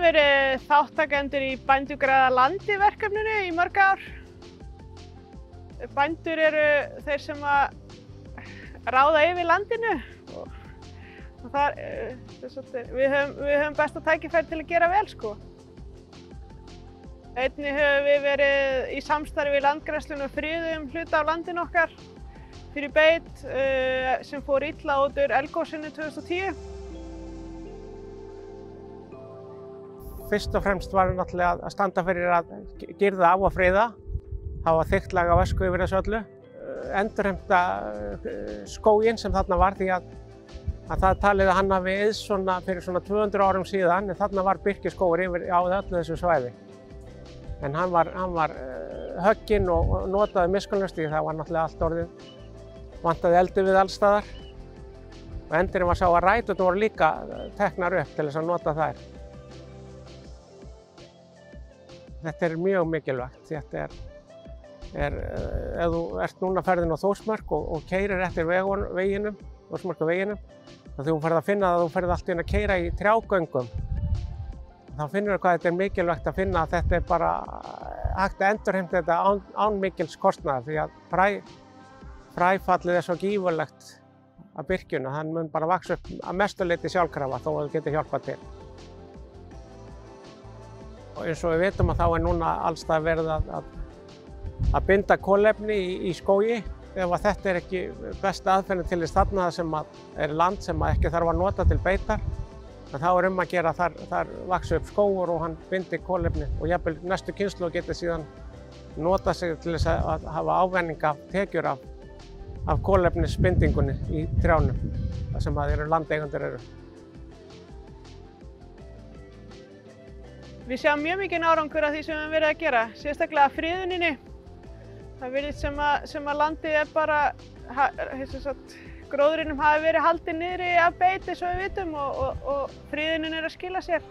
verið þátttakendur í Bændur græða landi verkefninu í mörg ár. Bændur eru þeir sem að ráða yfir landinu og þar, við höfum besta tækifæri til að gera vel sko. Einnig höfum við verið í samstarfi við Landgræðsluna og friðuðum hluta af landinu okkar fyrir beit sem fór illa út úr eldgosinu 2010. Fyrst og fremst var náttúrulega að standa fyrir að girða af og friða, hafa þykkt lag af ösku yfir þessu öllu, endurheimta skóginn sem þarna var því að það er talið að hann hafi eyðst fyrir svona 200 árum síðan, en þarna var birkiskógur yfir á öllu þessu svæði. En hann var högginn og notaði miskunnlaust því það var náttúrulega allt orðið, vantaði eldi við alls staðar. Og endurinn var sá að ræturnar voru líka teknar upp til þess að nota þær. Þetta er mjög mikilvægt. Þetta ef þú ert núna ferðin á Þórsmörk og keyrir eftir veginum, Þórsmörkuveginum, þá þegar þú ferð að finna að þú ferð allt í einu að keyra í trjágöngum, þá finnur þú hvað þetta er mikilvægt að finna að þetta er bara hægt að endurheimta þetta án mikils kostnaðar því að fræfallið er svo gífurlegt af birkjunni, hann mun bara vaxa upp að mestu leyti sjálfkrafa þó að það geti hjálpað til. Og eins og við vitum að þá er núna alls staðar verið að binda kolefni í skógi. Ef að þetta er ekki besta aðferðin til þess þarna sem er land sem ekki þarf að nota til beitar, þá er að gera þar vaxa upp skógur og hann bindir kolefni og jafnvel næstu kynslóð geti síðan nota sig til þess að hafa ávinning af tekjur af kolefnisbindingunni í trjánum, þar sem landeigendur eru. Við sjáum mjög mikinn árangur af því sem við höfum verið að gera, sérstaklega friðuninni. Það virðist sem að landið er bara, gróðrinum hafi verið haldið niðri af beiti svo við vitum og friðunin er að skila sér.